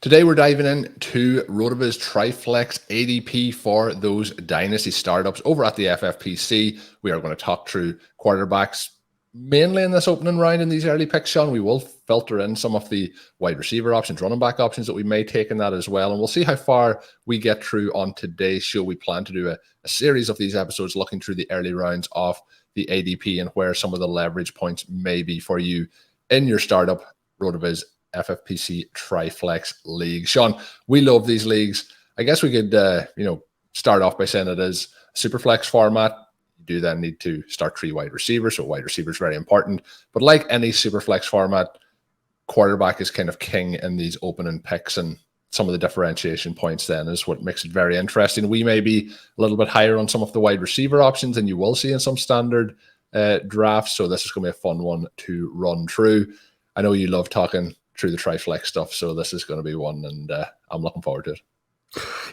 Today we're diving into RotoViz Triflex ADP for those dynasty startups over at the FFPC. We are going to talk through quarterbacks mainly in this opening round in these early picks, Shawn. We will filter in some of the wide receiver options, running back options that we may take in that as well. And we'll see how far we get through on today's show. We plan to do a series of these episodes looking through the early rounds of the ADP and where some of the leverage points may be for you in your startup RotoViz FFPC Triflex league. Shawn, we love these leagues. I guess we could, start off by saying it is a Superflex format. You do then need to start 3 wide receivers, so wide receiver is very important. But like any Superflex format, quarterback is kind of king in these opening picks, and some of the differentiation points then is what makes it very interesting. We may be a little bit higher on some of the wide receiver options than you will see in some standard drafts, so this is going to be a fun one to run through. I know you love talking through the Triflex stuff, so this is going to be one, and I'm looking forward to it.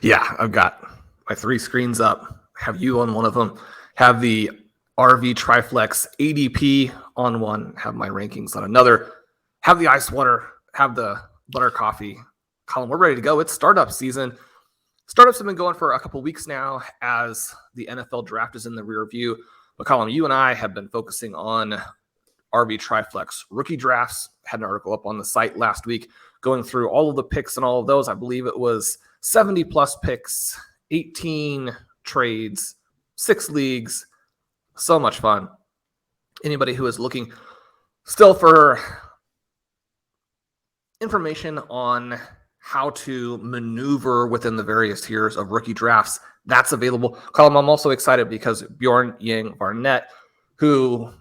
Yeah, I've got my 3 screens up, have you on one of them, have the RV Triflex ADP on one, have my rankings on another, have the ice water, have the butter coffee. Colm, we're ready to go. It's startup season. Startups have been going for a couple weeks now as the NFL draft is in the rear view. But Colm, you and I have been focusing on RV Triflex rookie drafts. Had an article up on the site last week going through all of the picks and all of those. I believe it was 70 plus picks, 18 trades, 6 leagues. So much fun. Anybody who is looking still for information on how to maneuver within the various tiers of rookie drafts, that's available. Colm, I'm also excited because Bjorn Yang Barnett, who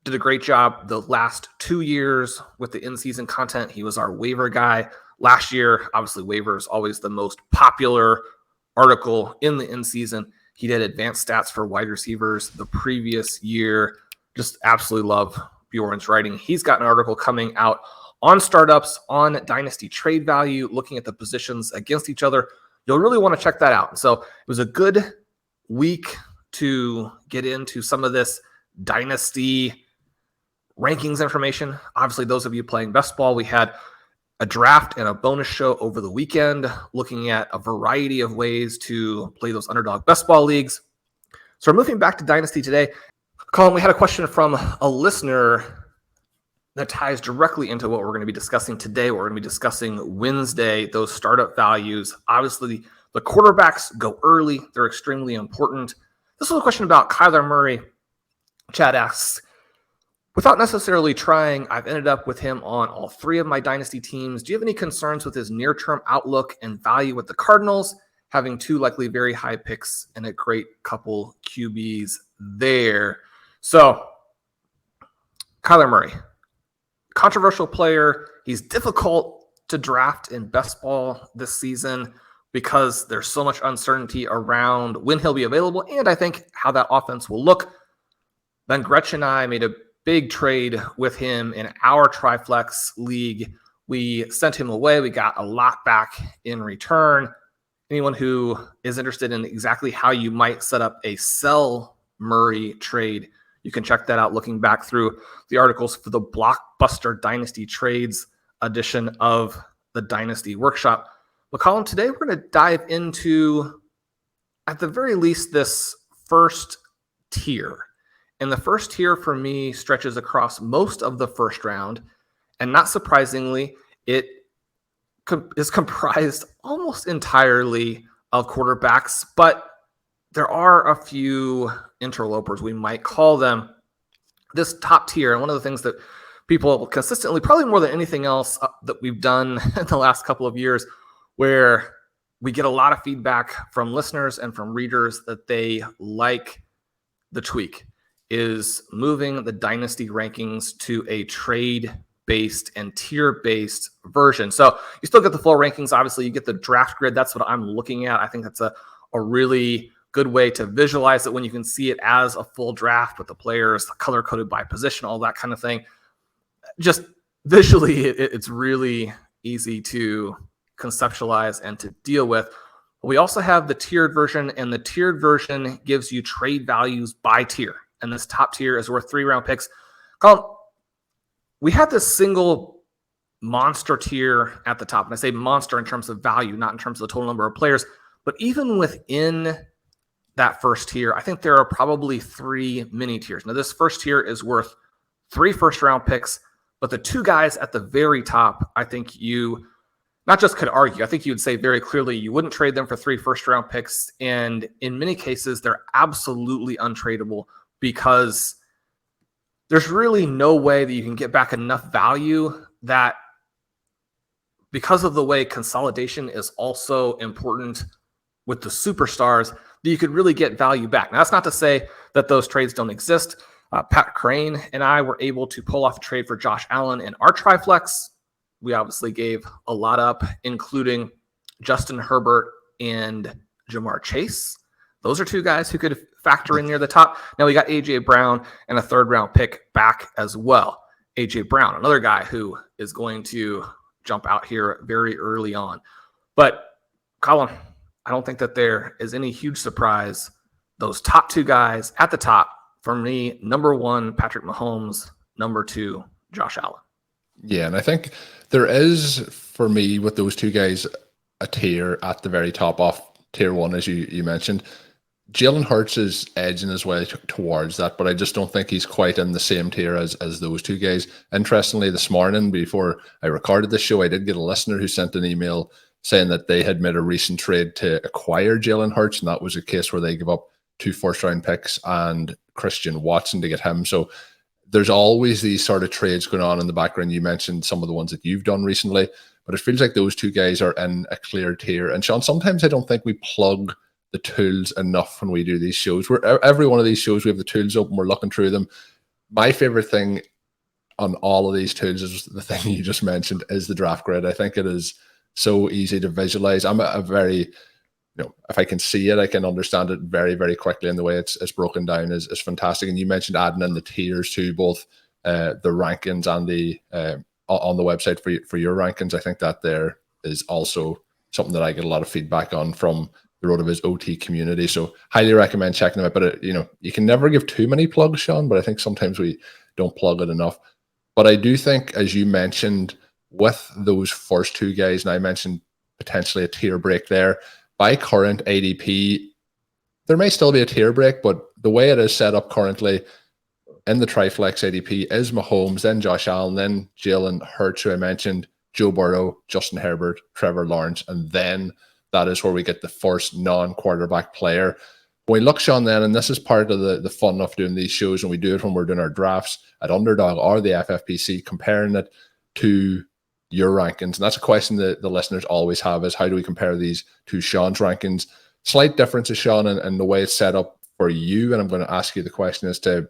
did a great job the last 2 years with the in-season content. He was our waiver guy last year. Obviously, waiver is always the most popular article in the in-season. He did advanced stats for wide receivers the previous year. Just absolutely love Bjorn's writing. He's got an article coming out on startups, on dynasty trade value, looking at the positions against each other. You'll really want to check that out. So it was a good week to get into some of this dynasty rankings information. Obviously, those of you playing best ball, we had a draft and a bonus show over the weekend looking at a variety of ways to play those underdog best ball leagues. So we're moving back to dynasty today. Colm, we had a question from a listener that ties directly into what we're going to be discussing today. We're going to be discussing Wednesday, those startup values. Obviously, the quarterbacks go early. They're extremely important. This was a question about Kyler Murray. Chad asks, without necessarily trying, I've ended up with him on all 3 of my dynasty teams. Do you have any concerns with his near-term outlook and value with the Cardinals, having 2 likely very high picks and a great couple QBs there? So, Kyler Murray, controversial player. He's difficult to draft in best ball this season because there's so much uncertainty around when he'll be available and I think how that offense will look. Then Gretchen and I made a big trade with him in our Triflex league. We sent him away. We got a lot back in return. Anyone who is interested in exactly how you might set up a sell Murray trade, you can check that out looking back through the articles for the Blockbuster Dynasty Trades edition of the Dynasty Workshop. But Colm, today we're going to dive into, at the very least, this first tier. And the first tier for me stretches across most of the first round. And not surprisingly, it is comprised almost entirely of quarterbacks, but there are a few interlopers, we might call them. This top tier, and one of the things that people consistently, probably more than anything else that we've done in the last couple of years, where we get a lot of feedback from listeners and from readers that they like the tweak, is moving the dynasty rankings to a trade-based and tier-based version. So you still get the full rankings. Obviously, you get the draft grid. That's what I'm looking at. I think that's a really good way to visualize it when you can see it as a full draft with the players color-coded by position, all that kind of thing. Just visually, it's really easy to conceptualize and to deal with. We also have the tiered version, and the tiered version gives you trade values by tier. And this top tier is worth 3 round picks. Colm, we had this single monster tier at the top. And I say monster in terms of value, not in terms of the total number of players. But even within that first tier, I think there are probably 3 mini tiers. Now, this first tier is worth 3 first-round picks, but the 2 guys at the very top, I think you not just could argue, I think you would say very clearly you wouldn't trade them for 3 first-round picks. And in many cases, they're absolutely untradeable because there's really no way that you can get back enough value that, because of the way consolidation is also important with the superstars, that you could really get value back. Now, that's not to say that those trades don't exist. Pat Crane and I were able to pull off a trade for Josh Allen in our Triflex. We obviously gave a lot up, including Justin Herbert and Jamar Chase. Those are 2 guys who could factor in near the top. Now we got A.J. Brown and a 3rd-round pick back as well. A.J. Brown, another guy who is going to jump out here very early on. But Colm, I don't think that there is any huge surprise. Those top 2 guys at the top, for me, number 1, Patrick Mahomes, number 2, Josh Allen. Yeah, and I think there is, for me, with those 2 guys, a tier at the very top off tier 1, as you mentioned. Jalen Hurts is edging his way towards that, but I just don't think he's quite in the same tier as those 2 guys. Interestingly, this morning, before I recorded this show, I did get a listener who sent an email saying that they had made a recent trade to acquire Jalen Hurts, and that was a case where they give up 2 first-round picks and Christian Watson to get him. So there's always these sort of trades going on in the background. You mentioned some of the ones that you've done recently, but it feels like those 2 guys are in a clear tier. And Shawn, sometimes I don't think we plug the tools enough when we do these shows. Every one of these shows, we have the tools open, we're looking through them. My favorite thing on all of these tools is the thing you just mentioned, is the draft grid. I think it is so easy to visualize. I'm a very, if I can see it, I can understand it very, very quickly, and the way it's broken down is fantastic. And you mentioned adding in the tiers to both the rankings and the on the website for your rankings. I think that there is also something that I get a lot of feedback on from the RotoViz OT community. So highly recommend checking them out. But you can never give too many plugs, Shawn, but I think sometimes we don't plug it enough. But I do think, as you mentioned, with those first 2 guys, and I mentioned potentially a tier break there, by current ADP, there may still be a tier break, but the way it is set up currently in the Triflex ADP is Mahomes, then Josh Allen, then Jalen Hurts, who I mentioned, Joe Burrow, Justin Herbert, Trevor Lawrence, and then that is where we get the first non-quarterback player. When we look, Shawn, then, and this is part of the fun of doing these shows, and we do it when we're doing our drafts at Underdog or the FFPC, comparing it to your rankings. And that's a question that the listeners always have, is how do we compare these to Shawn's rankings? Slight differences, Shawn, and the way it's set up for you. And I'm going to ask you the question as to,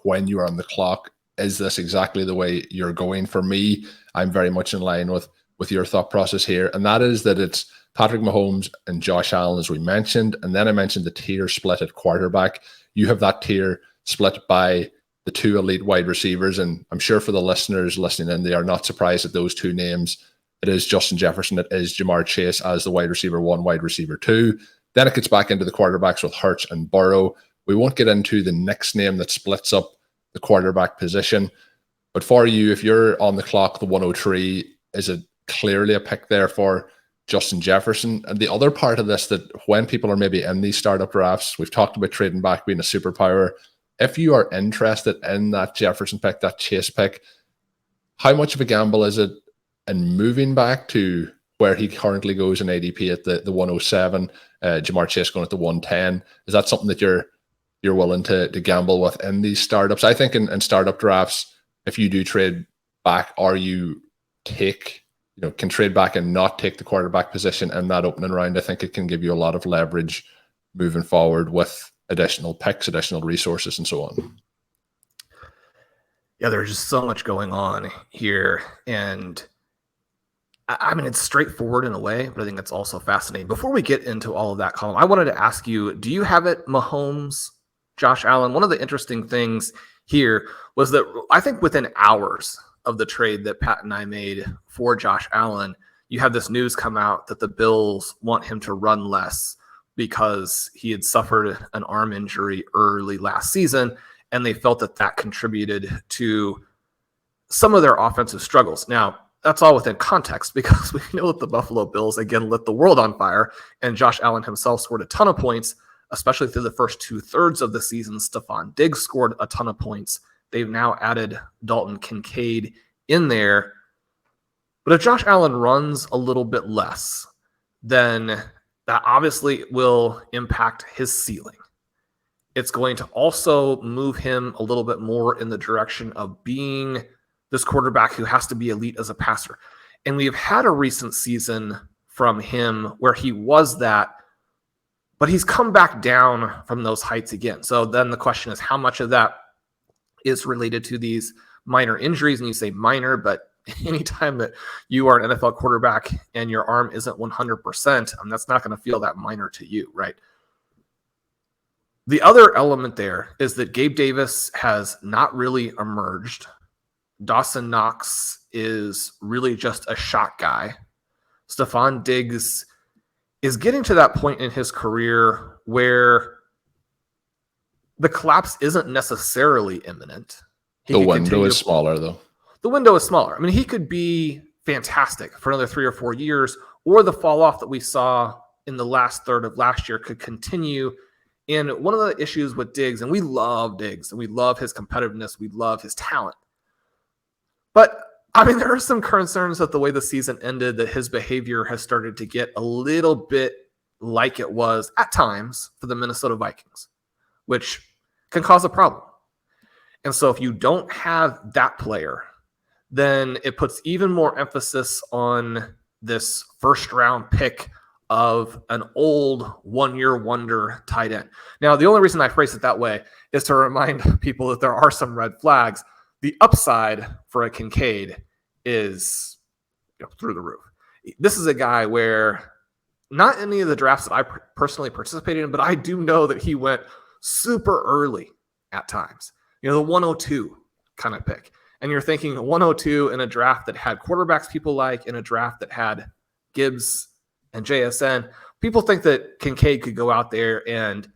when you are on the clock, is this exactly the way you're going? For me, I'm very much in line with your thought process here. And that is that it's Patrick Mahomes and Josh Allen, as we mentioned. And then I mentioned the tier split at quarterback. You have that tier split by the 2 elite wide receivers. And I'm sure for the listeners listening in, they are not surprised at those 2 names. It is Justin Jefferson, it is Jamar Chase as the wide receiver 1, wide receiver 2. Then it gets back into the quarterbacks with Hurts and Burrow. We won't get into the next name that splits up the quarterback position. But for you, if you're on the clock, the 103, is it clearly a pick there for Justin Jefferson? And the other part of this, that when people are maybe in these startup drafts, we've talked about trading back being a superpower. If you are interested in that Jefferson pick, that Chase pick, how much of a gamble is it in moving back to where he currently goes in ADP at the 107, Jamar Chase going at the 110? Is that something that you're willing to gamble with in these startups? I think in startup drafts, if you do trade back, or you can trade back and not take the quarterback position in that opening round, I think it can give you a lot of leverage moving forward with additional picks, additional resources, and so on. Yeah, there's just so much going on here. And I mean, it's straightforward in a way, but I think it's also fascinating. Before we get into all of that, Colm, I wanted to ask you, do you have it Mahomes, Josh Allen? One of the interesting things here was that I think within hours of the trade that Pat and I made for Josh Allen, you have this news come out that the Bills want him to run less because he had suffered an arm injury early last season, and they felt that contributed to some of their offensive struggles. Now, that's all within context because we know that the Buffalo Bills, again, lit the world on fire, and Josh Allen himself scored a ton of points, especially through the first 2/3 of the season. Stephon Diggs scored a ton of points. They've now added Dalton Kincaid in there. But if Josh Allen runs a little bit less, then that obviously will impact his ceiling. It's going to also move him a little bit more in the direction of being this quarterback who has to be elite as a passer. And we've had a recent season from him where he was that, but he's come back down from those heights again. So then the question is, how much of that is related to these minor injuries? And you say minor, but anytime that you are an NFL quarterback and your arm isn't 100%, that's not going to feel that minor to you, right? The other element there is that Gabe Davis has not really emerged. Dawson Knox is really just a shot guy. Stephon Diggs is getting to that point in his career where the collapse isn't necessarily imminent. The window is smaller, though. The window is smaller. I mean, he could be fantastic for another 3 or 4 years, or the fall off that we saw in the last third of last year could continue. And one of the issues with Diggs, and we love Diggs, and we love his competitiveness, we love his talent. But, I mean, there are some concerns that the way the season ended, that his behavior has started to get a little bit like it was at times for the Minnesota Vikings, which can cause a problem. And so if you don't have that player, then it puts even more emphasis on this first-round pick of an old one-year wonder tight end. Now, the only reason I phrase it that way is to remind people that there are some red flags. The upside for a Kincaid is through the roof. This is a guy where not any of the drafts that I personally participated in, but I do know that he went super early at times. The 102 kind of pick. And you're thinking 102 in a draft that had quarterbacks people like, in a draft that had Gibbs and JSN. People think that Kincaid could go out there and,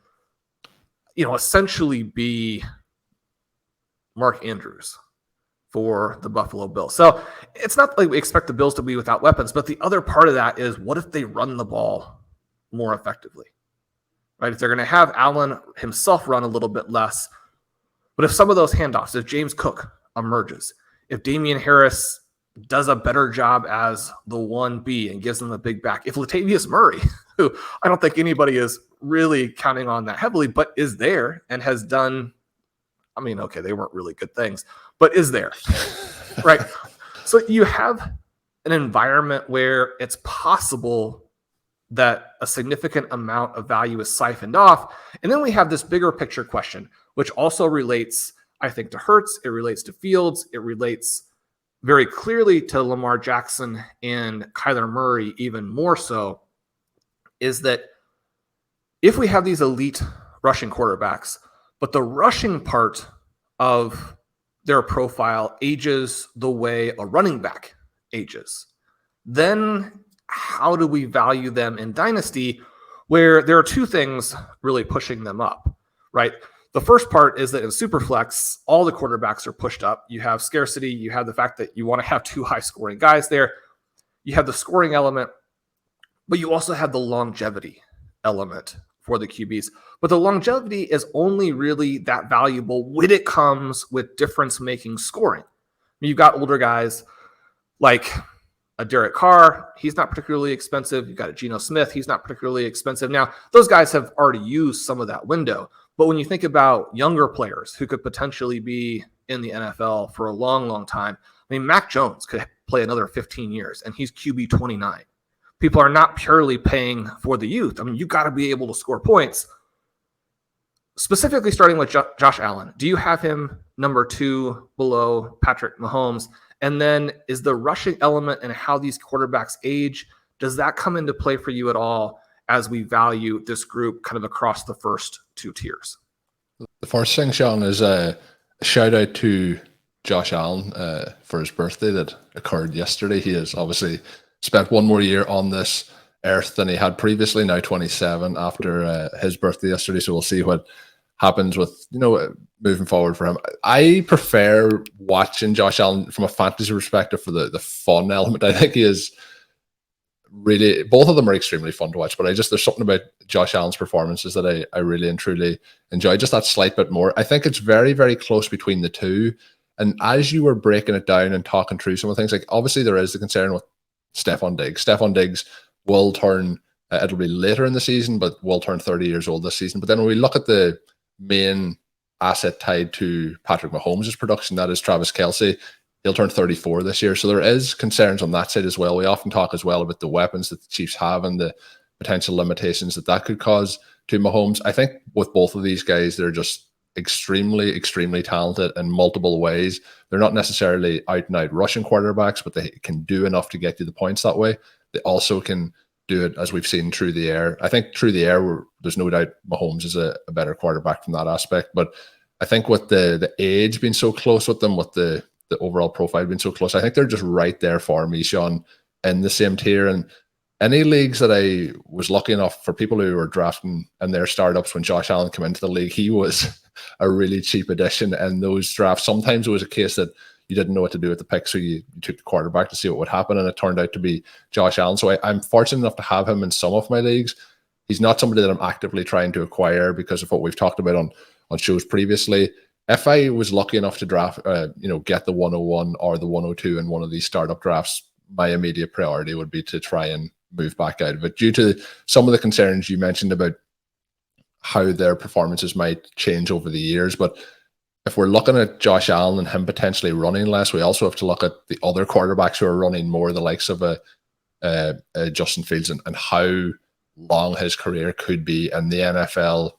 essentially be Mark Andrews for the Buffalo Bills. So it's not like we expect the Bills to be without weapons, but the other part of that is, what if they run the ball more effectively, right? If they're going to have Allen himself run a little bit less, but if some of those handoffs, if James Cook emerges, if Damian Harris does a better job as the 1B and gives them a big back, if Latavius Murray, who I don't think anybody is really counting on that heavily, but is there and has done, okay, they weren't really good things, but is there, right? So you have an environment where it's possible that a significant amount of value is siphoned off. And then we have this bigger picture question, which also relates, I think, to Hurts. It relates to Fields. It relates very clearly to Lamar Jackson and Kyler Murray, even more so, is that if we have these elite rushing quarterbacks, but the rushing part of their profile ages the way a running back ages, then how do we value them in Dynasty, where there are two things really pushing them up, right? The first part is that in Superflex, all the quarterbacks are pushed up. You have scarcity. You have the fact that you want to have two high-scoring guys there. You have the scoring element, but you also have the longevity element for the QBs. But the longevity is only really that valuable when it comes with difference-making scoring. You've got older guys like a Derek Carr. He's not particularly expensive. You've got a Geno Smith. He's not particularly expensive. Now, those guys have already used some of that window. But when you think about younger players who could potentially be in the NFL for a long, long time, Mac Jones could play another 15 years, and he's QB 29. People are not purely paying for the youth. You got to be able to score points. Specifically starting with Josh Allen, do you have him number 2 below Patrick Mahomes? And then is the rushing element and how these quarterbacks age, does that come into play for you at all as we value this group kind of across the first 2 tiers? The first thing, Shawn, is a shout out to Josh Allen for his birthday that occurred yesterday. He has obviously spent one more year on this earth than he had previously, now 27 after his birthday yesterday. So we'll see what happens with, moving forward for him. I prefer watching Josh Allen from a fantasy perspective for the fun element. I think he is really, both of them are extremely fun to watch, but there's something about Josh Allen's performances that I really and truly enjoy, just that slight bit more. I think it's very, very close between the two. And as you were breaking it down and talking through some of the things, like obviously there is the concern with Stephon Diggs. Stephon Diggs will turn, it'll be later in the season, but will turn 30 years old this season. But then when we look at the main asset tied to Patrick Mahomes' production, that is Travis Kelce, he'll turn 34 this year. So there is concerns on that side as well. We often talk as well about the weapons that the Chiefs have and the potential limitations that could cause to Mahomes. I think with both of these guys, they're just extremely, extremely talented in multiple ways. They're not necessarily out and out rushing quarterbacks, but they can do enough to get you the points that way. They also can do it, as we've seen, through the air. I think through the air, there's no doubt Mahomes is a better quarterback from that aspect. But I think with the age being so close with them, with the overall profile being so close, I think they're just right there for me, Shawn, in the same tier. And any leagues that I was lucky enough for people who were drafting in their startups when Josh Allen came into the league, he was a really cheap addition in those drafts. Sometimes it was a case that you didn't know what to do with the pick, so you took the quarterback to see what would happen, and it turned out to be Josh Allen. So I'm fortunate enough to have him in some of my leagues. He's not somebody that I'm actively trying to acquire because of what we've talked about on shows previously. If I was lucky enough to draft, get the 101 or the 102 in one of these startup drafts, my immediate priority would be to try and move back out of it due to some of the concerns you mentioned about how their performances might change over the years. But if we're looking at Josh Allen and him potentially running less, we also have to look at the other quarterbacks who are running more, the likes of a Justin Fields, and how long his career could be in the NFL.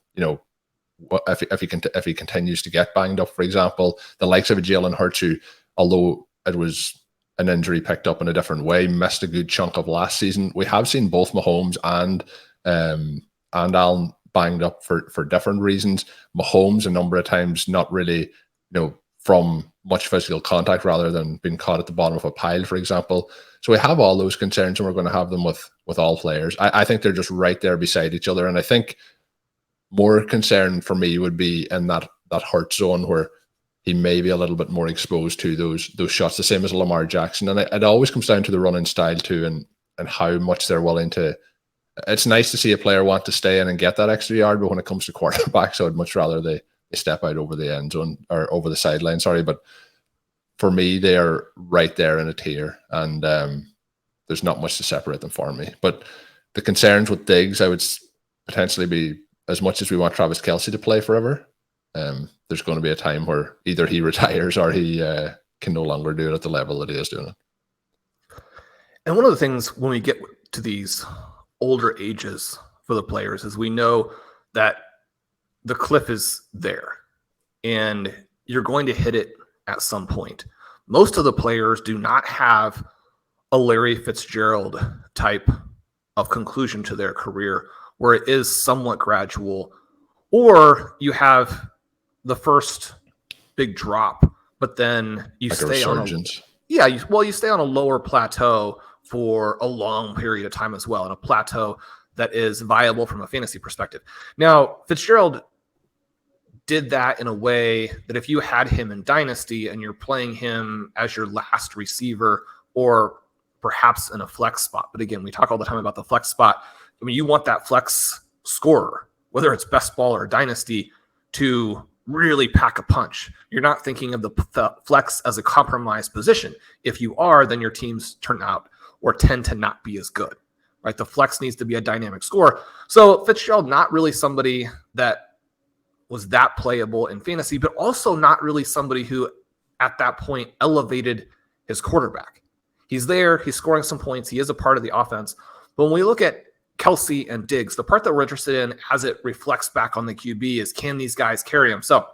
If he continues to get banged up, for example, the likes of a Jalen Hurts, who, although it was an injury picked up in a different way, missed a good chunk of last season. We have seen both Mahomes and Allen banged up for different reasons. Mahomes a number of times not really, from much physical contact rather than being caught at the bottom of a pile, for example. So we have all those concerns, and we're going to have them with all players. I think they're just right there beside each other, and I think more concern for me would be in that hurt zone where he may be a little bit more exposed to those shots, the same as Lamar Jackson. And it always comes down to the running style too, and how much they're willing to. It's nice to see a player want to stay in and get that extra yard, but when it comes to quarterbacks, I would much rather they step out over the end zone or over the sideline. Sorry, but for me, they are right there in a tier, and there's not much to separate them for me. But the concerns with Diggs, I would potentially be, as much as we want Travis Kelce to play forever, there's going to be a time where either he retires or he can no longer do it at the level that he is doing it. And one of the things when we get to these older ages for the players is we know that the cliff is there and you're going to hit it at some point. Most of the players do not have a Larry Fitzgerald type of conclusion to their career where it is somewhat gradual, or you have the first big drop, but then you like stay on you stay on a lower plateau for a long period of time as well, and a plateau that is viable from a fantasy perspective. Now, Fitzgerald did that in a way that if you had him in Dynasty and you're playing him as your last receiver or perhaps in a flex spot, but again, we talk all the time about the flex spot. I mean, you want that flex scorer, whether it's best ball or Dynasty, to really pack a punch. You're not thinking of the flex as a compromised position. If you are, then your teams turn out or tend to not be as good, right? The flex needs to be a dynamic scorer. So Fitzgerald, not really somebody that was that playable in fantasy, but also not really somebody who at that point elevated his quarterback. He's there, he's scoring some points, he is a part of the offense. But when we look at Kelce and Diggs, the part that we're interested in as it reflects back on the QB is, can these guys carry him? So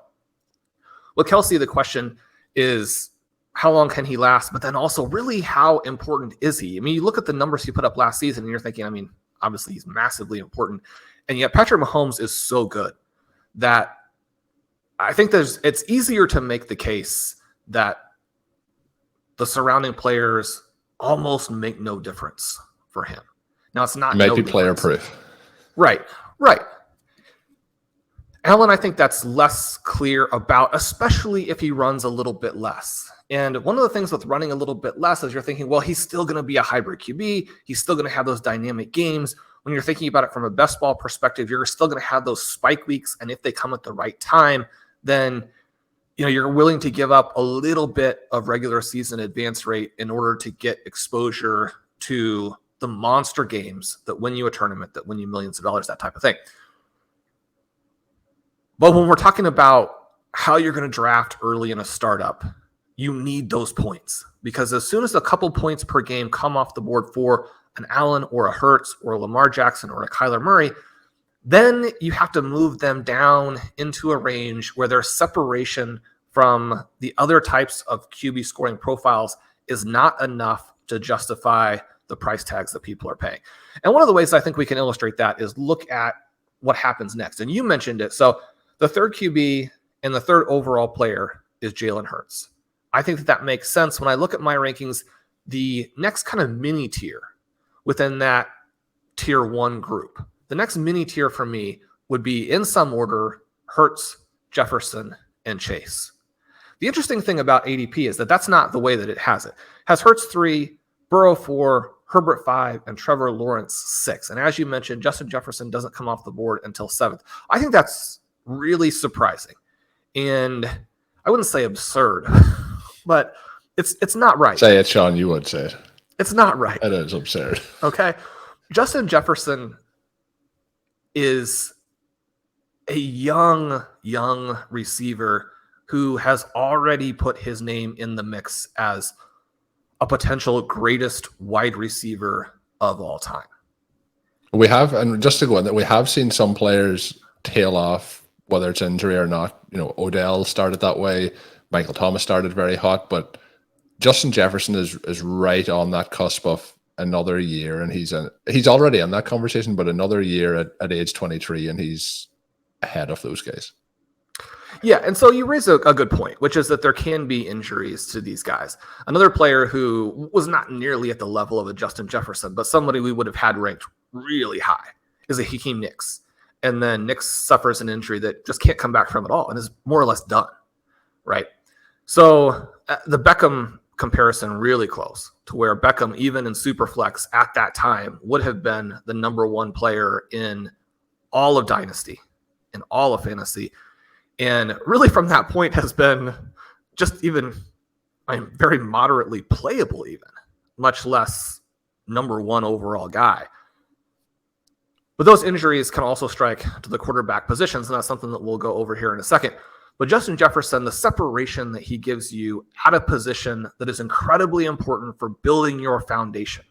with Kelce, the question is, how long can he last? But then also, really, how important is he? I mean, you look at the numbers he put up last season, and you're thinking, I mean, obviously he's massively important. And yet Patrick Mahomes is so good that I think it's easier to make the case that the surrounding players almost make no difference for him. Now, it's not might be player proof. Right. Allen, I think that's less clear about, especially if he runs a little bit less. And one of the things with running a little bit less is you're thinking, well, he's still going to be a hybrid QB. He's still going to have those dynamic games. When you're thinking about it from a best ball perspective, you're still going to have those spike weeks. And if they come at the right time, then you're willing to give up a little bit of regular season advance rate in order to get exposure to the monster games that win you a tournament, that win you millions of dollars, that type of thing. But when we're talking about how you're going to draft early in a startup, you need those points, because as soon as a couple points per game come off the board for an Allen or a Hurts or a Lamar Jackson or a Kyler Murray, then you have to move them down into a range where their separation from the other types of QB scoring profiles is not enough to justify the price tags that people are paying. And one of the ways I think we can illustrate that is look at what happens next. And you mentioned it. So the third QB and the third overall player is Jalen Hurts. I think that makes sense. When I look at my rankings, the next kind of mini tier within that tier one group, the next mini tier for me would be, in some order, Hurts, Jefferson, and Chase. The interesting thing about ADP is that that's not the way that it has it. It has Hurts 3, Burrow 4, Herbert 5, and Trevor Lawrence 6. And as you mentioned, Justin Jefferson doesn't come off the board until 7th. I think that's really surprising. And I wouldn't say absurd, but it's not right. Say it, Shawn, you would say it. It's not right. It is absurd. Okay. Justin Jefferson is a young receiver who has already put his name in the mix as a potential greatest wide receiver of all time. We have, and just to go on that, we have seen some players tail off, whether it's injury or not. Odell started that way. Michael Thomas started very hot, but Justin Jefferson is right on that cusp of another year, and he's already in that conversation, but another year at age 23, and he's ahead of those guys. Yeah, and so you raise a good point, which is that there can be injuries to these guys. Another player who was not nearly at the level of a Justin Jefferson, but somebody we would have had ranked really high, is a Hakeem Nicks. And then Nicks suffers an injury that just can't come back from at all and is more or less done, right? So the Beckham comparison really close to where Beckham, even in Superflex at that time, would have been the number one player in all of Dynasty, in all of fantasy. And really from that point has been just very moderately playable even, much less number one overall guy. But those injuries can also strike to the quarterback positions, and that's something that we'll go over here in a second. But Justin Jefferson, the separation that he gives you at a position that is incredibly important for building your foundation,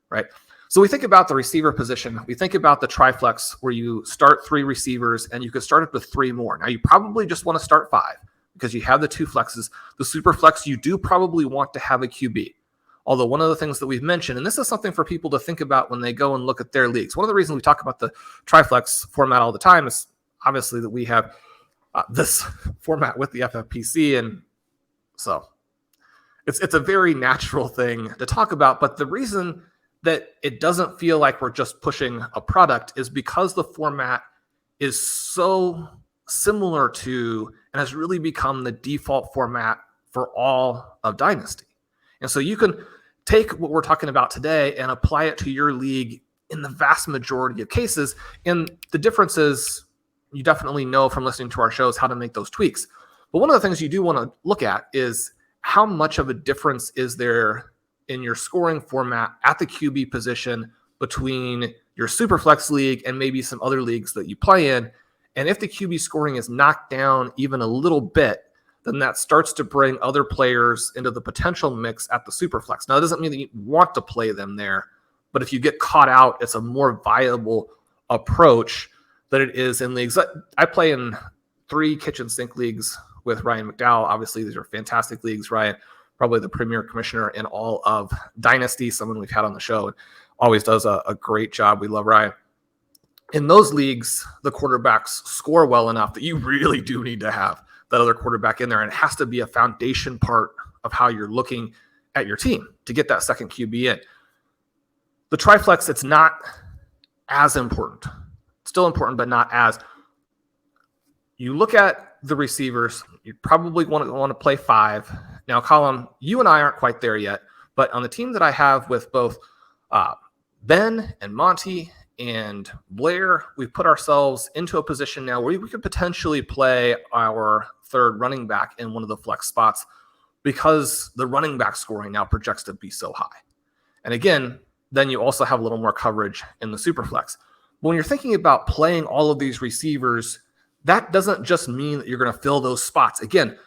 right? So we think about the receiver position. We think about the triflex where you start 3 receivers and you could start up with 3 more. Now you probably just want to start 5 because you have the 2 flexes. The super flex, you do probably want to have a QB. Although one of the things that we've mentioned, and this is something for people to think about when they go and look at their leagues. One of the reasons we talk about the triflex format all the time is obviously that we have this format with the FFPC. And so it's a very natural thing to talk about. But the reason that it doesn't feel like we're just pushing a product is because the format is so similar to and has really become the default format for all of Dynasty. And so you can take what we're talking about today and apply it to your league in the vast majority of cases. And the difference is you definitely know from listening to our shows how to make those tweaks. But one of the things you do want to look at is how much of a difference is there in your scoring format at the QB position between your Superflex league and maybe some other leagues that you play in. And if the QB scoring is knocked down even a little bit, then that starts to bring other players into the potential mix at the Superflex. Now, it doesn't mean that you want to play them there, but if you get caught out, it's a more viable approach than it is in leagues. I play in 3 kitchen sink leagues with Ryan McDowell. Obviously, these are fantastic leagues. Ryan, probably the premier commissioner in all of Dynasty, someone we've had on the show, and always does a great job. We love Ryan. In those leagues, the quarterbacks score well enough that you really do need to have that other quarterback in there, and it has to be a foundation part of how you're looking at your team to get that second QB in. The triflex, it's not as important. It's still important, but not as. you look at the receivers, you probably want to play 5. Now, Colm, you and I aren't quite there yet, but on the team that I have with both Ben and Monty and Blair, we've put ourselves into a position now where we could potentially play our third running back in one of the flex spots because the running back scoring now projects to be so high. And again, then you also have a little more coverage in the Superflex. But when you're thinking about playing all of these receivers, that doesn't just mean that you're going to fill those spots. Again,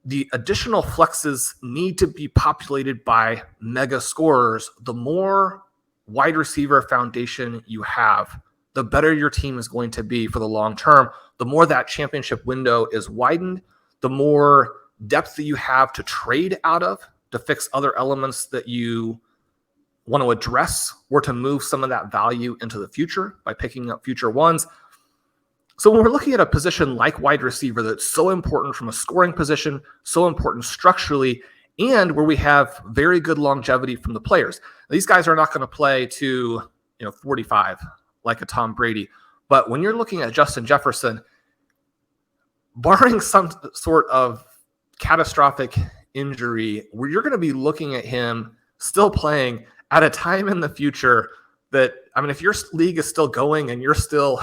the additional flexes need to be populated by mega scorers. The more wide receiver foundation you have, the better your team is going to be for the long term. The more that championship window is widened, the more depth that you have to trade out of to fix other elements that you want to address or to move some of that value into the future by picking up future ones. So when we're looking at a position like wide receiver that's so important from a scoring position, so important structurally, and where we have very good longevity from the players. These guys are not going to play to 45 like a Tom Brady. But when you're looking at Justin Jefferson, barring some sort of catastrophic injury, where you're going to be looking at him still playing at a time in the future that, if your league is still going and you're still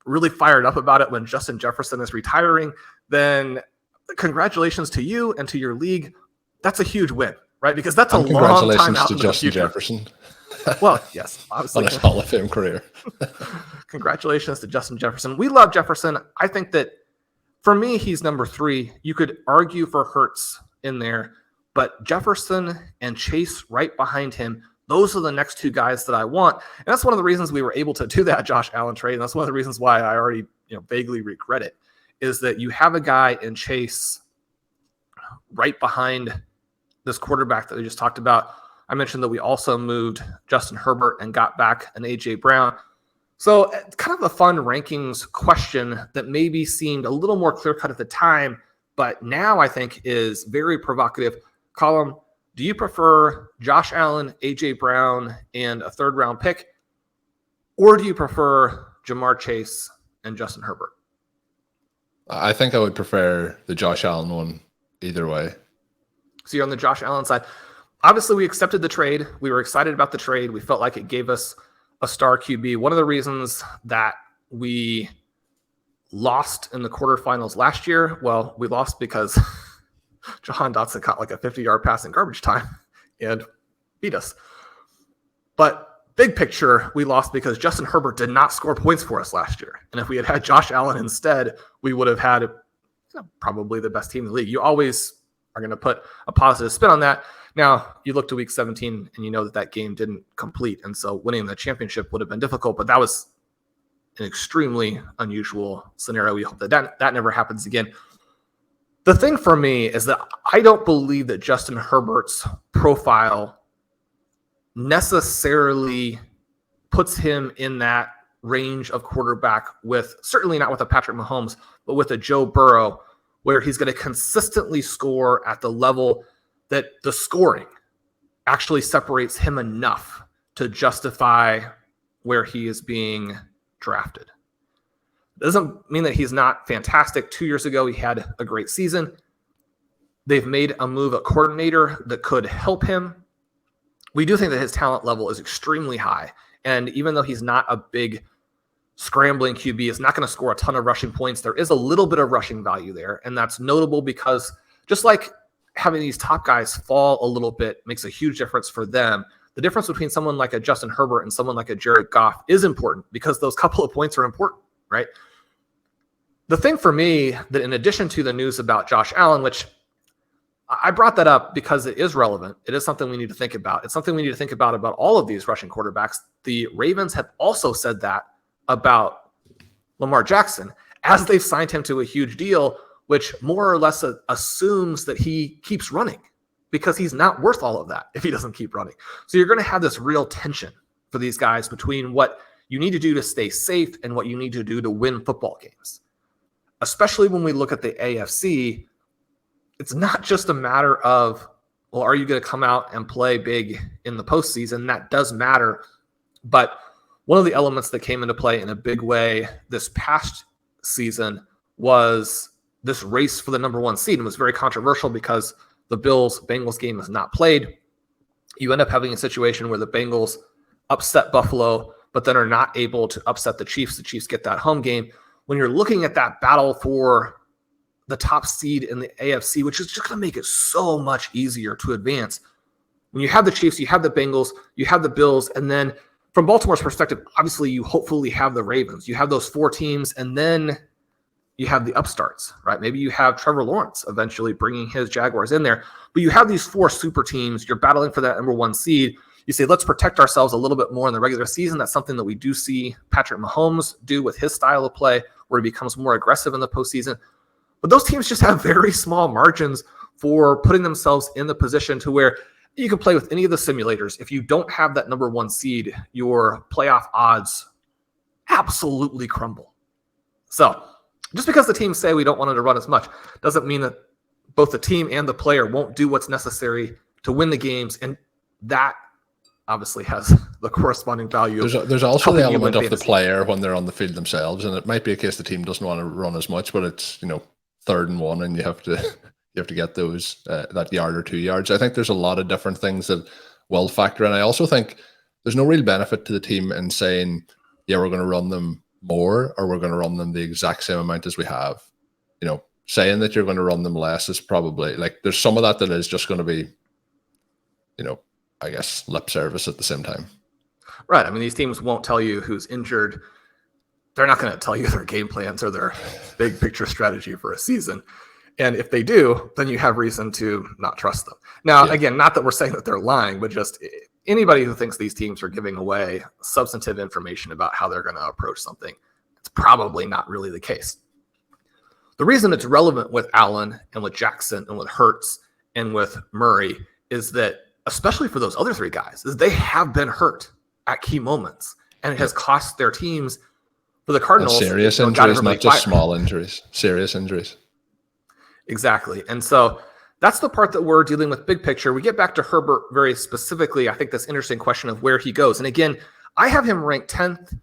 really fired up about it when Justin Jefferson is retiring, then congratulations to you and to your league. That's a huge win, right? Because that's a long time out in the future. Jefferson. Well, yes, obviously. On his Hall of Fame career. Congratulations to Justin Jefferson. We love Jefferson. I think that for me, he's number 3. You could argue for Hurts in there, but Jefferson and Chase right behind him, those are the next 2 guys that I want. And that's one of the reasons we were able to do that Josh Allen trade. And that's one of the reasons why I already vaguely regret it, is that you have a guy in Chase right behind this quarterback that we just talked about. I mentioned that we also moved Justin Herbert and got back an A.J. Brown. So it's kind of a fun rankings question that maybe seemed a little more clear-cut at the time, but now I think is very provocative. Colm, do you prefer Josh Allen, A.J. Brown, and a third-round pick, or do you prefer Jamar Chase and Justin Herbert? I think I would prefer the Josh Allen one either way. So you're on the Josh Allen side. Obviously, we accepted the trade. We were excited about the trade. We felt like it gave us a star QB. One of the reasons that we lost in the quarterfinals last year, well, we lost because Jahan Dotson caught like a 50-yard pass in garbage time and beat us. But big picture, we lost because Justin Herbert did not score points for us last year. And if we had had Josh Allen instead, we would have had probably the best team in the league. You always are going to put a positive spin on that. Now, you look to week 17 and you know that game didn't complete. And so winning the championship would have been difficult, but that was an extremely unusual scenario. We hope that never happens again. The thing for me is that I don't believe that Justin Herbert's profile necessarily puts him in that range of quarterback with, certainly not with a Patrick Mahomes, but with a Joe Burrow, where he's going to consistently score at the level that the scoring actually separates him enough to justify where he is being drafted. It doesn't mean that he's not fantastic. 2 years ago, he had a great season. They've made a move at coordinator that could help him. We do think that his talent level is extremely high. And even though he's not a big scrambling QB, is not going to score a ton of rushing points, there is a little bit of rushing value there. And that's notable because just like having these top guys fall a little bit makes a huge difference for them, the difference between someone like a Justin Herbert and someone like a Jared Goff is important because those couple of points are important, right? The thing for me that in addition to the news about Josh Allen, which I brought that up because it is relevant. It is something we need to think about. It's something we need to think about all of these rushing quarterbacks. The Ravens have also said that about Lamar Jackson as they've signed him to a huge deal, which more or less assumes that he keeps running because he's not worth all of that if he doesn't keep running. So you're going to have this real tension for these guys between what you need to do to stay safe and what you need to do to win football games. Especially when we look at the AFC, it's not just a matter of, well, are you going to come out and play big in the postseason? That does matter. But one of the elements that came into play in a big way this past season was this race for the number 1 seed, and was very controversial because the Bills-Bengals game is not played. You end up having a situation where the Bengals upset Buffalo, but then are not able to upset the Chiefs. The Chiefs get that home game. When you're looking at that battle for the top seed in the AFC, which is just going to make it so much easier to advance. When you have the Chiefs, you have the Bengals, you have the Bills, and then from Baltimore's perspective, obviously you hopefully have the Ravens. You have those 4 teams, and then you have the upstarts, right? Maybe you have Trevor Lawrence eventually bringing his Jaguars in there, but you have these 4 super teams. You're battling for that number 1 seed. You say, let's protect ourselves a little bit more in the regular season. That's something that we do see Patrick Mahomes do with his style of play, where he becomes more aggressive in the postseason. But those teams just have very small margins for putting themselves in the position to where you can play with any of the simulators. If you don't have that number 1 seed, your playoff odds absolutely crumble. So just because the teams say we don't want it to run as much doesn't mean that both the team and the player won't do what's necessary to win the games. And that obviously has the corresponding value. There's also the element of the player when they're on the field themselves. And it might be a case the team doesn't want to run as much, but it's, 3rd and 1 and you have to get those that yard or 2 yards. I think there's a lot of different things that will factor in. I also think there's no real benefit to the team in saying, yeah, we're going to run them more or we're going to run them the exact same amount as we have. Saying that you're going to run them less is probably there's some of that is just going to be, I guess, lip service at the same time. Right. I mean, these teams won't tell you who's injured. They're not going to tell you their game plans or their big picture strategy for a season. And if they do, then you have reason to not trust them. Now, Again, not that we're saying that they're lying, but just anybody who thinks these teams are giving away substantive information about how they're going to approach something, it's probably not really the case. The reason it's relevant with Allen and with Jackson and with Hurts and with Murray is that, especially for those other 3 guys, is they have been hurt at key moments, and it has cost their teams. For the Cardinals, and serious injuries, not just small injuries, serious injuries. Exactly. And so that's the part that we're dealing with big picture. We get back to Herbert very specifically. I think this interesting question of where he goes. And again, I have him ranked 10th.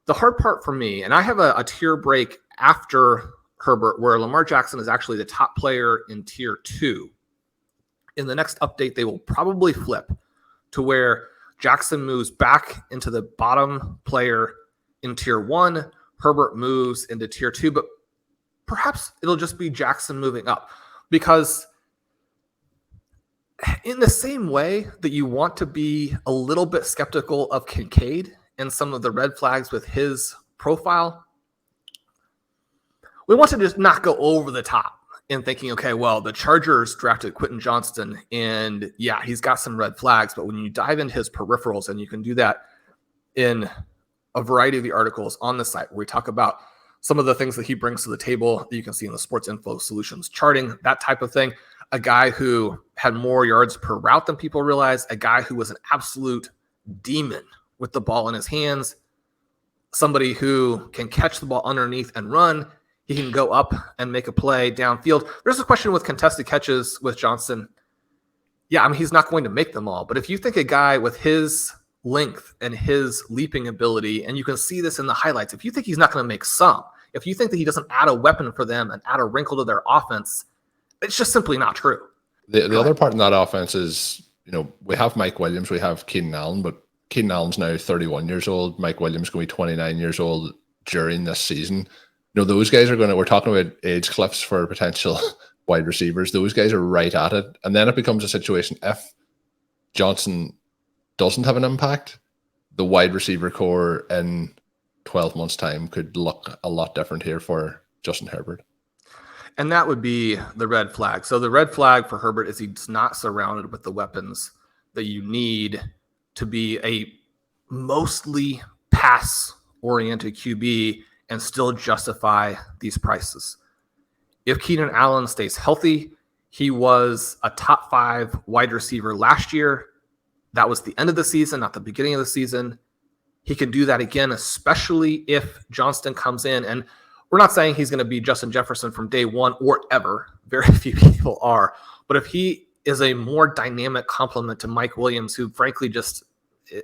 The hard part for me, and I have a tier break after Herbert where Lamar Jackson is actually the top player in tier 2. In the next update, they will probably flip to where Jackson moves back into the bottom player in tier 1, Herbert moves into tier 2, but perhaps it'll just be Jackson moving up, because in the same way that you want to be a little bit skeptical of Kincaid and some of the red flags with his profile, we want to just not go over the top in thinking, okay, well, the Chargers drafted Quentin Johnston, and yeah, he's got some red flags, but when you dive into his peripherals, and you can do that in a variety of the articles on the site where we talk about some of the things that he brings to the table that you can see in the Sports Info Solutions charting, that type of thing. A guy who had more yards per route than people realize, a guy who was an absolute demon with the ball in his hands, somebody who can catch the ball underneath and run. He can go up and make a play downfield. There's a question with contested catches with Johnston. Yeah, I mean, he's not going to make them all. But if you think a guy with his length and his leaping ability, and you can see this in the highlights, if you think he's not going to make some, if you think that he doesn't add a weapon for them and add a wrinkle to their offense, it's just simply not true. The other part in that offense is, we have Mike Williams, we have Keenan Allen, but Keenan Allen's now 31 years old. Mike Williams going to be 29 years old during this season. Those guys are we're talking about age cliffs for potential wide receivers. Those guys are right at it. And then it becomes a situation, if Johnson doesn't have an impact, the wide receiver core in 12 months' time could look a lot different here for Justin Herbert. And that would be the red flag. So the red flag for Herbert is he's not surrounded with the weapons that you need to be a mostly pass-oriented QB and still justify these prices. If Keenan Allen stays healthy, he was a top 5 wide receiver last year. That was the end of the season, not the beginning of the season. He can do that again, especially if Johnston comes in. And we're not saying he's going to be Justin Jefferson from day one or ever. Very few people are. But if he is a more dynamic complement to Mike Williams, who frankly just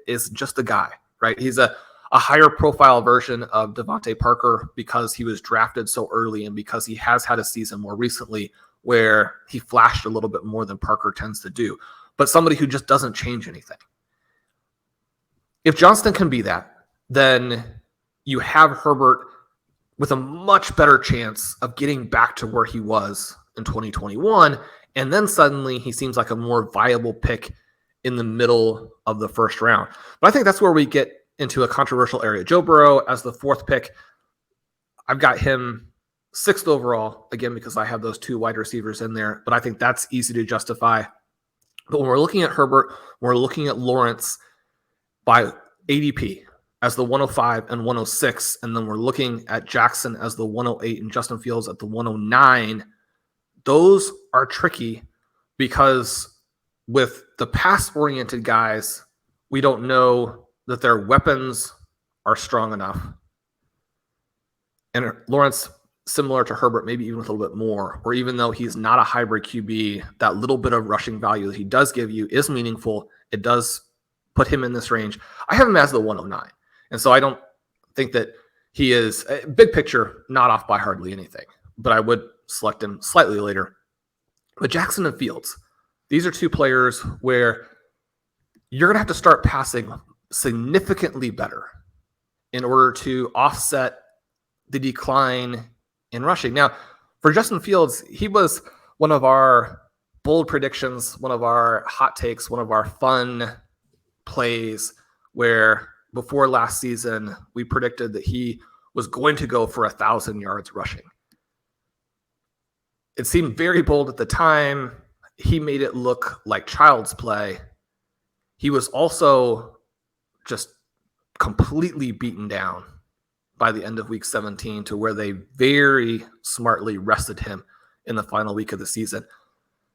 is just a guy, right? He's a a higher profile version of Devontae Parker because he was drafted so early and because he has had a season more recently where he flashed a little bit more than Parker tends to do, but somebody who just doesn't change anything. If Johnston can be that, then you have Herbert with a much better chance of getting back to where he was in 2021. And then suddenly he seems like a more viable pick in the middle of the first round. But I think that's where we get into a controversial area. Joe Burrow as the 4th pick. I've got him 6th overall, again, because I have those 2 wide receivers in there, but I think that's easy to justify. But when we're looking at Herbert, we're looking at Lawrence by ADP as the 105 and 106, and then we're looking at Jackson as the 108 and Justin Fields at the 109. Those are tricky because with the pass-oriented guys, we don't know that their weapons are strong enough. And Lawrence, similar to Herbert, maybe even with a little bit more, or even though he's not a hybrid QB, that little bit of rushing value that he does give you is meaningful. It does put him in this range. I have him as the 109. And so I don't think that he is, big picture, not off by hardly anything, but I would select him slightly later. But Jackson and Fields, these are 2 players where you're going to have to start passing significantly better in order to offset the decline in rushing. Now, for Justin Fields, he was one of our bold predictions, one of our hot takes, one of our fun plays where before last season, we predicted that he was going to go for 1,000 yards rushing. It seemed very bold at the time. He made it look like child's play. He was also just completely beaten down by the end of week 17 to where they very smartly rested him in the final week of the season.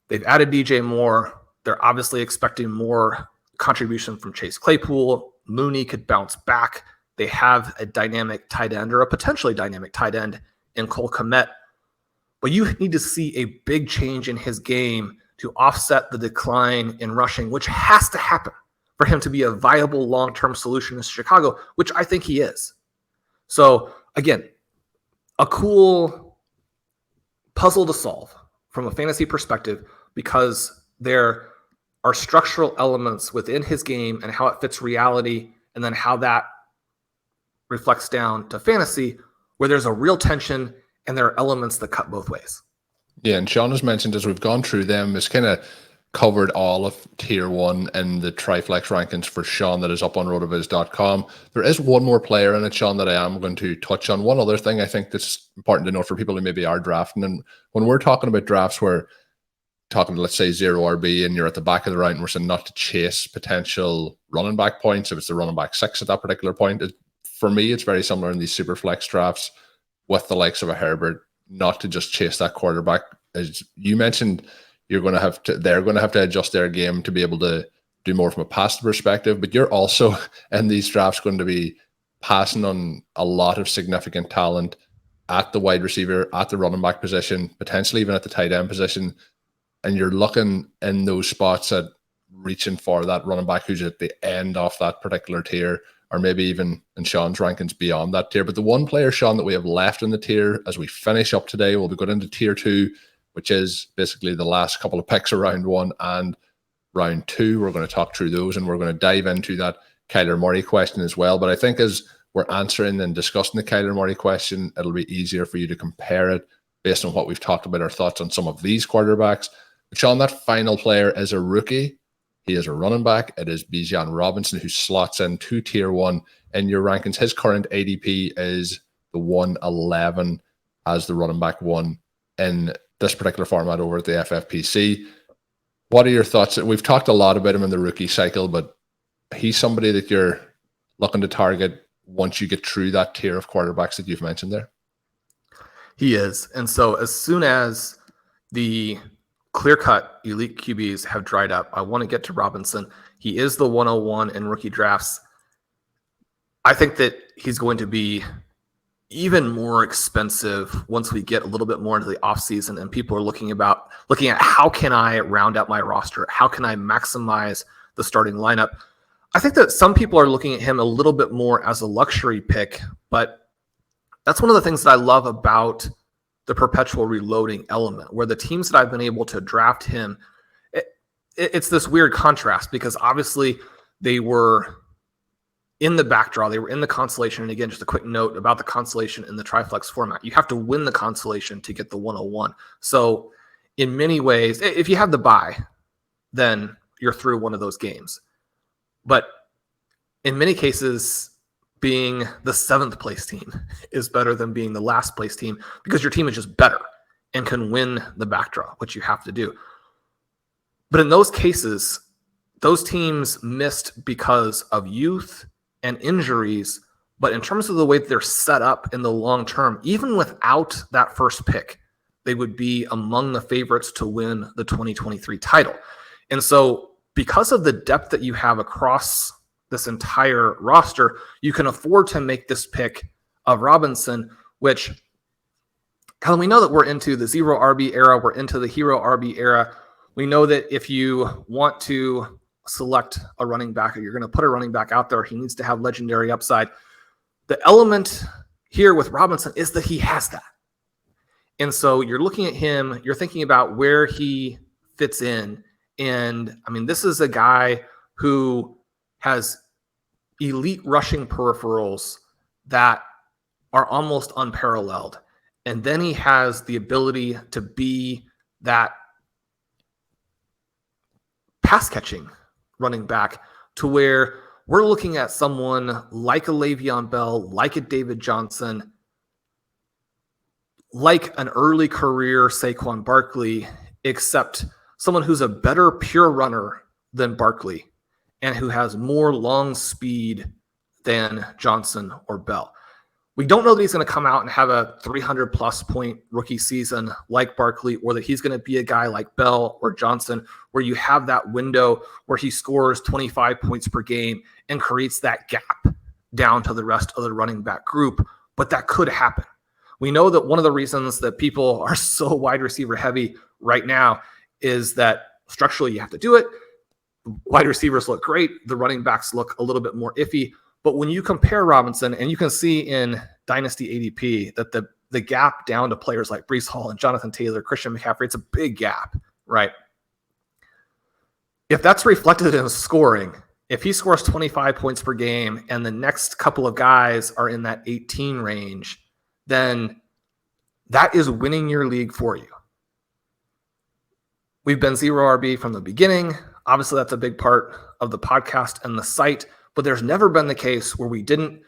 They've added DJ Moore. They're obviously expecting more contribution from Chase Claypool. Mooney could bounce back. They have a dynamic tight end or a potentially dynamic tight end in Cole Kmet. But you need to see a big change in his game to offset the decline in rushing, which has to happen for him to be a viable long-term solution in Chicago, which I think he is. So again, a cool puzzle to solve from a fantasy perspective because there are structural elements within his game and how it fits reality, and then how that reflects down to fantasy where there's a real tension and there are elements that cut both ways. Yeah, and Shawn has mentioned as we've gone through them, it's kind of covered all of tier 1 in the Triflex rankings for Shawn that is up on rotoviz.com. There is one more player in it, Shawn, that I am going to touch on. One other thing I think that's important to note for people who maybe are drafting, and when we're talking about drafts where talking to, let's say, 0 RB and you're at the back of the round and we're saying not to chase potential running back points if it's the running back 6 at that particular point. For me, it's very similar in these Superflex drafts with the likes of a Herbert, not to just chase that quarterback. As you mentioned, they're going to have to adjust their game to be able to do more from a pass perspective, but you're also in these drafts going to be passing on a lot of significant talent at the wide receiver, at the running back position, potentially even at the tight end position. And you're looking in those spots at reaching for that running back who's at the end of that particular tier, or maybe even in Shawn's rankings beyond that tier. But the one player, Shawn, that we have left in the tier as we finish up today, we'll be going into tier 2, which is basically the last couple of picks of round 1 and round 2. We're going to talk through those and we're going to dive into that Kyler Murray question as well. But I think as we're answering and discussing the Kyler Murray question, it'll be easier for you to compare it based on what we've talked about, our thoughts on some of these quarterbacks. But Shawn, that final player is a rookie. He is a running back. It is Bijan Robinson, who slots in to tier 1 in your rankings. His current ADP is the 111 as the running back 1 in this particular format over at the FFPC. What are your thoughts? We've talked a lot about him in the rookie cycle, but he's somebody that you're looking to target once you get through that tier of quarterbacks that you've mentioned there. He is. And so as soon as the clear-cut elite QBs have dried up, I want to get to Robinson. He is the 101 in rookie drafts. I think that he's going to be even more expensive once we get a little bit more into the offseason and people are looking at how can I round out my roster? How can I maximize the starting lineup? I think that some people are looking at him a little bit more as a luxury pick, but that's one of the things that I love about the perpetual reloading element, where the teams that I've been able to draft him, it's this weird contrast because obviously they were in the backdraw, they were in the constellation. And again, just a quick note about the constellation in the Triflex format. You have to win the constellation to get the 101. So in many ways, if you have the bye, then you're through one of those games. But in many cases, being the 7th place team is better than being the last place team because your team is just better and can win the backdraw, which you have to do. But in those cases, those teams missed because of youth and injuries. But in terms of the way they're set up in the long term, even without that first pick, they would be among the favorites to win the 2023 title. And so because of the depth that you have across this entire roster, you can afford to make this pick of Robinson, which, Colm, we know that we're into the zero RB era. We're into the hero RB era. We know that if you want to select a running back or you're going to put a running back out there, he needs to have legendary upside. The element here with Robinson is that he has that. And so you're looking at him, you're thinking about where he fits in. And I mean, this is a guy who has elite rushing peripherals that are almost unparalleled. And then he has the ability to be that pass catching running back to where we're looking at someone like a Le'Veon Bell, like a David Johnson, like an early career Saquon Barkley, except someone who's a better pure runner than Barkley and who has more long speed than Johnson or Bell. We don't know that he's going to come out and have a 300-plus point rookie season like Barkley, or that he's going to be a guy like Bell or Johnson, where you have that window where he scores 25 points per game and creates that gap down to the rest of the running back group. But that could happen. We know that one of the reasons that people are so wide receiver heavy right now is that structurally you have to do it. Wide receivers look great. The running backs look a little bit more iffy. But when you compare Robinson, and you can see in Dynasty ADP that the gap down to players like Breece Hall and Jonathan Taylor, Christian McCaffrey, it's a big gap, right? If that's reflected in scoring, if he scores 25 points per game and the next couple of guys are in that 18 range, then that is winning your league for you. We've been zero RB from the beginning. Obviously, that's a big part of the podcast and the site, but there's never been the case where we didn't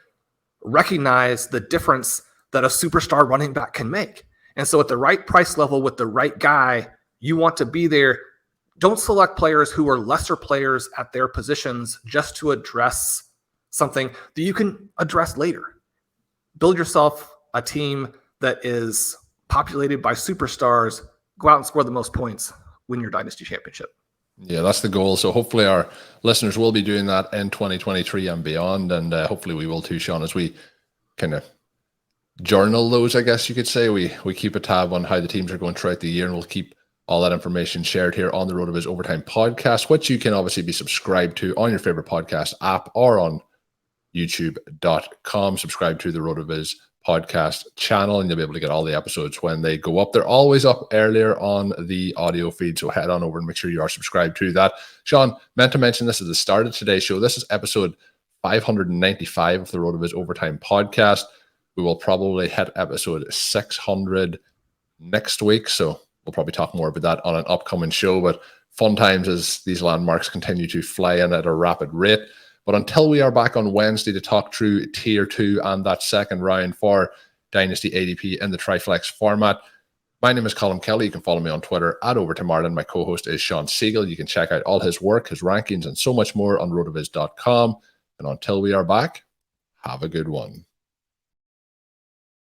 recognize the difference that a superstar running back can make. And so at the right price level with the right guy, you want to be there. Don't select players who are lesser players at their positions just to address something that you can address later. Build yourself a team that is populated by superstars. Go out and score the most points. Win your dynasty championship. Yeah, that's the goal. So hopefully our listeners will be doing that in 2023 and beyond. And hopefully we will too, Shawn, as we kind of journal those, I guess you could say. We keep a tab on how the teams are going throughout the year, and we'll keep all that information shared here on the RotoViz Overtime podcast, which you can obviously be subscribed to on your favorite podcast app or on youtube.com. Subscribe to the RotoViz podcast channel, and you'll be able to get all the episodes when they go up. They're always up earlier on the audio feed, so head on over and make sure you are subscribed to that. Shawn, meant to mention this at the start of today's show. This is episode 595 of the RotoViz Overtime podcast. We will probably hit episode 600 next week, so we'll probably talk more about that on an upcoming show. But fun times as these landmarks continue to fly in at a rapid rate. But until we are back on Wednesday to talk through Tier 2 and that second round for Dynasty ADP in the Triflex format, my name is Colm Kelly. You can follow me on Twitter at @OverToMarlin. My co-host is Shawn Siegele. You can check out all his work, his rankings, and so much more on rotoviz.com. And until we are back, have a good one.